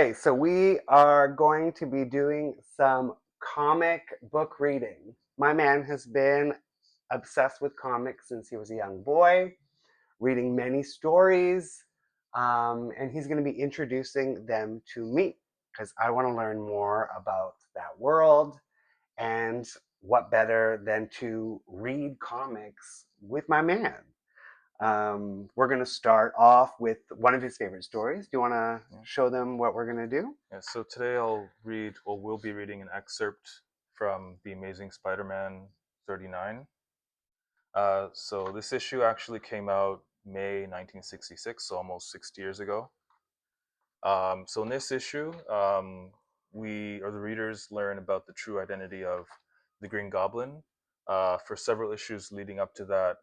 Okay, so we are going to be doing some comic book reading. My man has been obsessed with comics since he was a young boy, reading many stories, and he's going to be introducing them to me because I want to learn more about that world. And what better than to read comics with my man? We're going to start off with one of his favorite stories. Do you want to Yeah. show them what we're going to do? Yeah, so today we'll be reading an excerpt from The Amazing Spider-Man 39. So this issue actually came out May 1966, so almost 60 years ago. So in this issue, we or the readers learn about the true identity of the Green Goblin. For several issues leading up to that,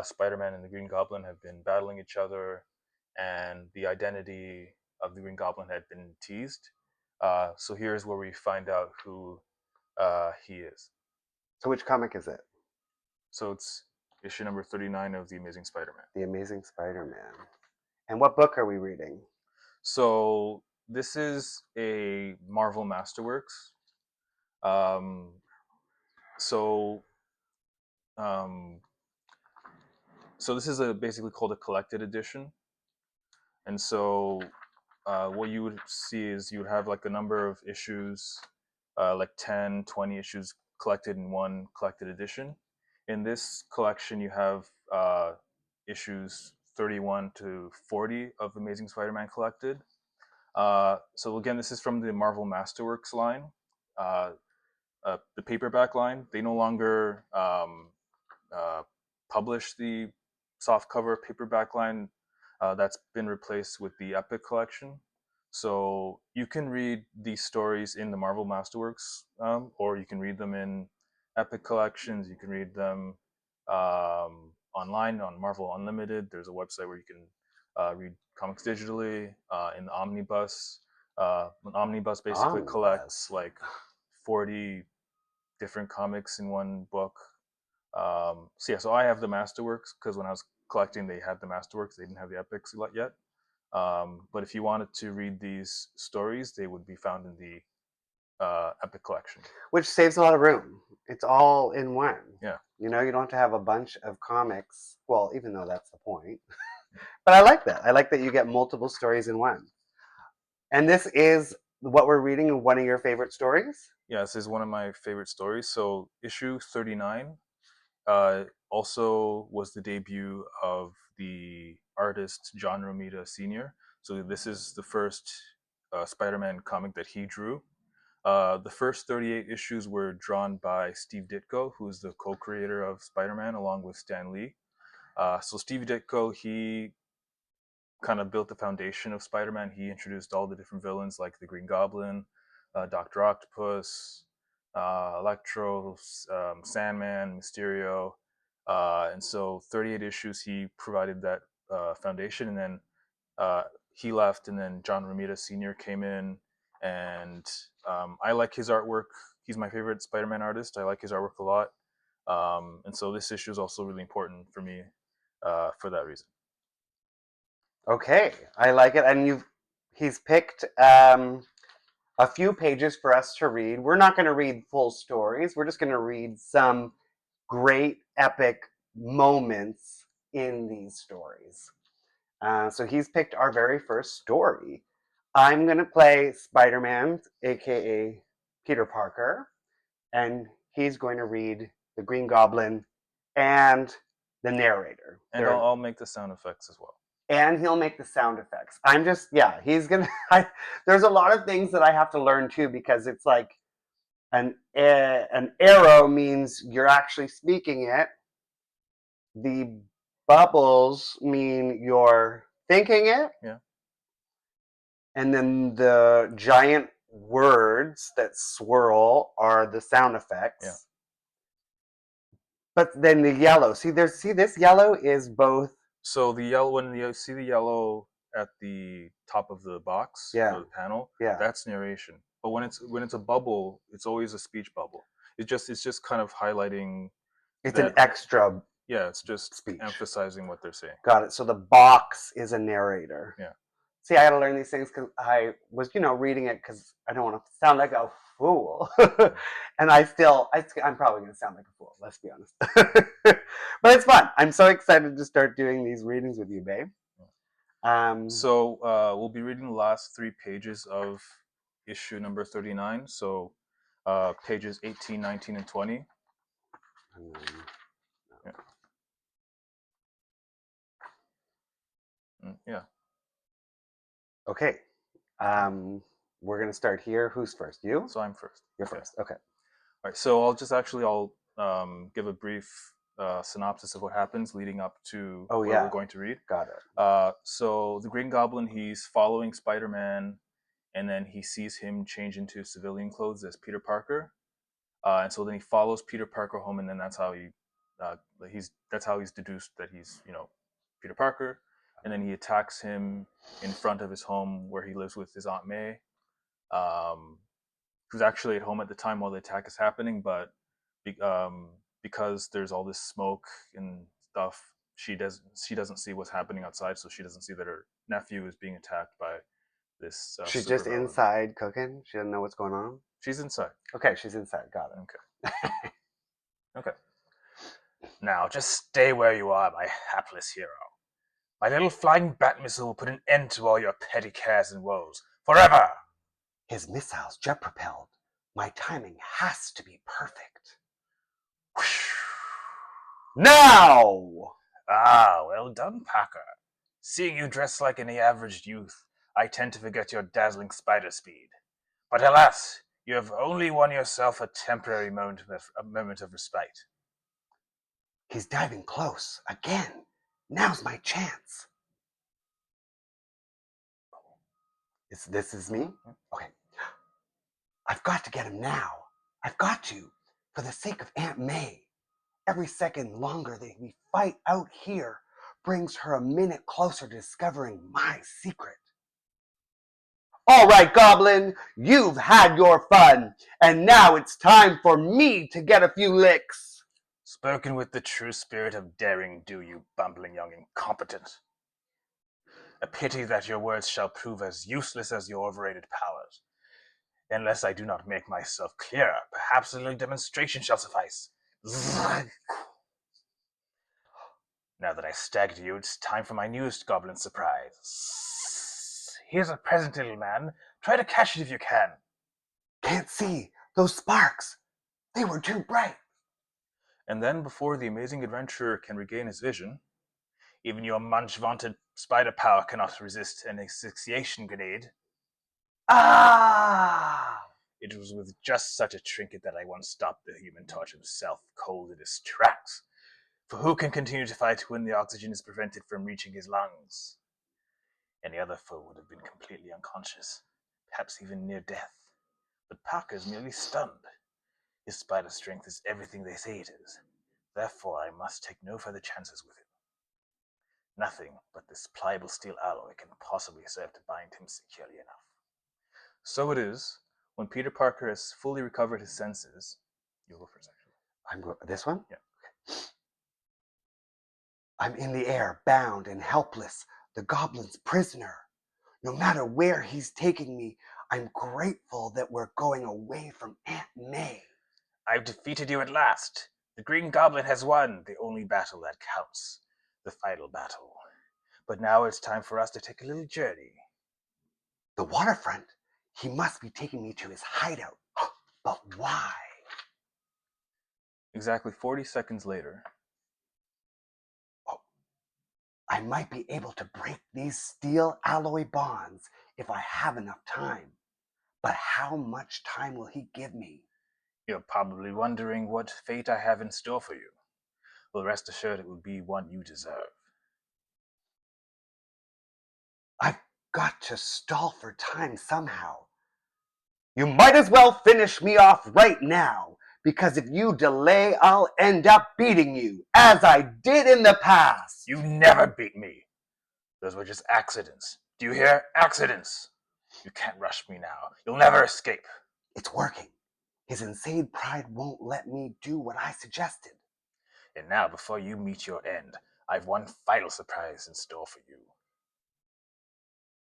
Spider-Man and the Green Goblin have been battling each other, and the identity of the Green Goblin had been teased. So here's where we find out who he is. So, which comic is it? So it's issue number 39 of The Amazing Spider-Man. The Amazing Spider-Man. And what book are we reading? So this is a Marvel Masterworks. Um, so um, so this is basically called a collected edition, and so what you would see is you would have like a number of issues, like 10, 20 issues collected in one collected edition. In this collection, you have issues 31 to 40 of Amazing Spider-Man collected. So again, this is from the Marvel Masterworks line, uh, the paperback line. They no longer uh, publish the softcover paperback line. That's been replaced with the Epic collection. So you can read these stories in the Marvel Masterworks, or you can read them in Epic collections. You can read them online on Marvel Unlimited. There's a website where you can read comics digitally in the omnibus. An omnibus basically collects Omnibus. like 40 different comics in one book. So I have the Masterworks because when I was collecting, they had the Masterworks. They didn't have the Epics yet. But if you wanted to read these stories, they would be found in the Epic collection. Which saves a lot of room. It's all in one. Yeah. You know, you don't have to have a bunch of comics. Well, even though that's the point. But I like that. I like that you get multiple stories in one. And this is what we're reading, one of your favorite stories? Yeah, this is one of my favorite stories. So issue 39 also was the debut of the artist John Romita Sr. So this is the first Spider-Man comic that he drew. The first 38 issues were drawn by Steve Ditko, who is the co-creator of Spider-Man, along with Stan Lee. So Steve Ditko, he kind of built the foundation of Spider-Man. He introduced all the different villains like the Green Goblin, Doctor Octopus, Electro, Sandman, Mysterio, and so 38 issues he provided that foundation, and then he left, and then John Romita Sr. came in, and I like his artwork. He's my favorite Spider-Man artist. I like his artwork a lot, and so this issue is also really important for me for that reason. Okay, I like it. And he's picked a few pages for us to read. We're not going to read full stories. We're just going to read some great epic moments in these stories. So he's picked our very first story. I'm going to play Spider-Man, aka Peter Parker, and he's going to read the Green Goblin and the narrator. And I'll make the sound effects as well. And he'll make the sound effects. I'm just, yeah, he's gonna. There's a lot of things that I have to learn too because it's like an arrow means you're actually speaking it. The bubbles mean you're thinking it. Yeah. And then the giant words that swirl are the sound effects. Yeah. But then the yellow. See this yellow is both. So the yellow, when you see the yellow at the top of the box, Yeah. or the panel, Yeah. that's narration. But when it's a bubble, it's always a speech bubble. It's just kind of highlighting. It's an extra. Yeah, it's just speech. emphasizing what they're saying. Got it. So the box is a narrator. Yeah. See, I had to learn these things because I was, reading it because I don't want to sound like a fool. And I'm probably going to sound like a fool, let's be honest. But it's fun. I'm so excited to start doing these readings with you, babe. So we'll be reading the last 3 pages of issue number 39. So pages 18, 19, and 20. Yeah. Yeah. Okay. We're going to start here. Who's first? You? So I'm first. You're first. Okay. All right. So I'll give a brief synopsis of what happens leading up to Oh, what yeah. we're going to read. Got it. So the Green Goblin, he's following Spider-Man, and then he sees him change into civilian clothes as Peter Parker, and so then he follows Peter Parker home, and then that's how he's deduced that he's Peter Parker, and then he attacks him in front of his home where he lives with his Aunt May, um, who's actually at home at the time while the attack is happening, but because there's all this smoke and stuff, she doesn't see what's happening outside, so she doesn't see that her nephew is being attacked by this She's just supervillain. inside cooking. She doesn't know what's going on. She's inside. Okay, she's inside. Got it. Okay. Okay. Now, just stay where you are, my hapless hero. My little flying bat missile will put an end to all your petty cares and woes. Forever! His missile's jet propelled. My timing has to be perfect. Now! Ah, well done, Parker. Seeing you dressed like any average youth, I tend to forget your dazzling spider speed. But alas, you have only won yourself a temporary moment of respite. He's diving close. Again. Now's my chance. This is me? Okay. I've got to get him now. I've got to. For the sake of Aunt May. Every second longer that we fight out here brings her a minute closer to discovering my secret. All right, Goblin, you've had your fun, and now it's time for me to get a few licks. Spoken with the true spirit of daring do, you bumbling young incompetent. A pity that your words shall prove as useless as your overrated powers. Unless I do not make myself clearer, perhaps a little demonstration shall suffice. Now that I staggered you, it's time for my newest goblin surprise. Here's a present, little man. Try to catch it if you can. Can't see. Those sparks. They were too bright. And then, before the amazing adventurer can regain his vision, even your much-vaunted spider power cannot resist an asphyxiation grenade. Ah! It was with just such a trinket that I once stopped the Human Torch himself cold in his tracks. For who can continue to fight when the oxygen is prevented from reaching his lungs? Any other foe would have been completely unconscious, perhaps even near death. But Parker is merely stunned. His spider strength is everything they say it is. Therefore, I must take no further chances with him. Nothing but this pliable steel alloy can possibly serve to bind him securely enough. So it is, when Peter Parker has fully recovered his senses. You'll go first, actually. This one? Yeah. I'm in the air, bound and helpless, the goblin's prisoner. No matter where he's taking me, I'm grateful that we're going away from Aunt May. I've defeated you at last. The Green Goblin has won the only battle that counts, the final battle. But now it's time for us to take a little journey. The waterfront? He must be taking me to his hideout. But why? Exactly 40 seconds later. Oh, I might be able to break these steel alloy bonds if I have enough time. But how much time will he give me? You're probably wondering what fate I have in store for you. Well, rest assured it will be one you deserve. I've got to stall for time somehow. You might as well finish me off right now, because if you delay, I'll end up beating you, as I did in the past. You never beat me. Those were just accidents. Do you hear? Accidents. You can't rush me now. You'll never escape. It's working. His insane pride won't let me do what I suggested. And now, before you meet your end, I've one final surprise in store for you.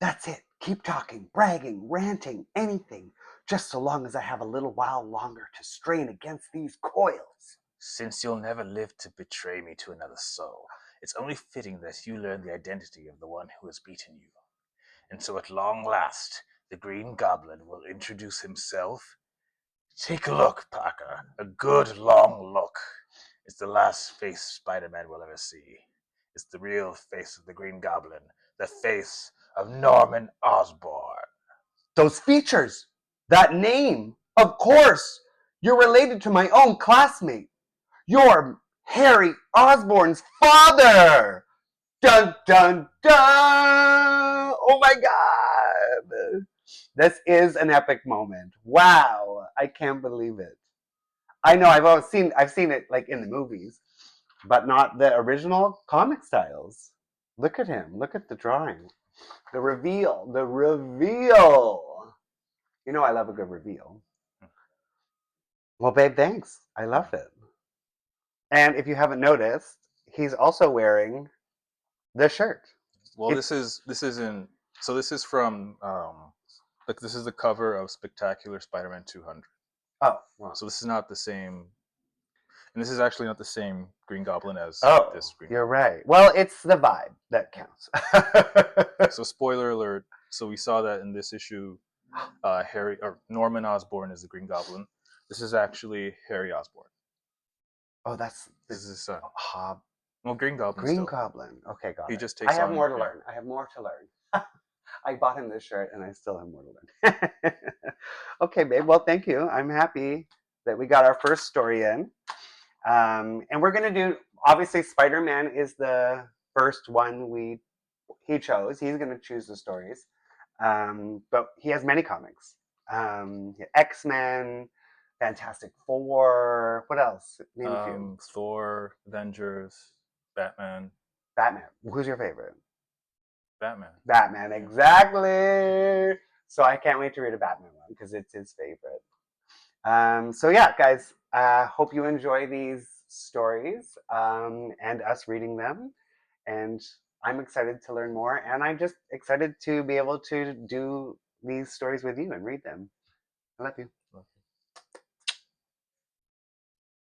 That's it. Keep talking, bragging, ranting, anything, just so long as I have a little while longer to strain against these coils. Since you'll never live to betray me to another soul, it's only fitting that you learn the identity of the one who has beaten you. And so at long last, the Green Goblin will introduce himself. Take a look, Parker. A good long look. It's the last face Spider-Man will ever see. It's the real face of the Green Goblin, the face of Norman Osborn. Those features, that name, of course. You're related to my own classmate. You're Harry Osborn's father. Dun dun dun! Oh my god! This is an epic moment. Wow, I can't believe it. I know I've seen it like in the movies, but not the original comic styles. Look at him. Look at the drawing. The reveal. The reveal. You know I love a good reveal. Well, babe, thanks. I love it. And if you haven't noticed, he's also wearing the shirt. Well, It's this isn't. So this is from like this is the cover of Spectacular Spider-Man 200. oh well. So this is not the same, and this is actually not the same Green Goblin as Oh, this Green you're Goblin. right. Well, it's the vibe that counts. So spoiler alert. So we saw that in this issue, Harry or Norman Osborn is the Green Goblin. This is actually Harry Osborn. Oh, that's This the is his son. Hob Well, Green Goblin Green still. Goblin. Okay, got He it. just I takes have on. more to Yeah. learn. I have more to learn. I bought him this shirt and I still have more to learn. Okay, babe. Well, thank you. I'm happy that we got our first story in. And we're gonna do obviously Spider-Man is the first one he chose. He's gonna choose the stories. But he has many comics. X-Men, Fantastic Four. What else? Name a few. Thor, Avengers, Batman, Batman. Who's your favorite? Batman. Batman, Yeah. exactly. So I can't wait to read a Batman one because it's his favorite. So yeah, guys, hope you enjoy these stories and us reading them. And I'm excited to learn more, and I'm just excited to be able to do these stories with you and read them. I love you.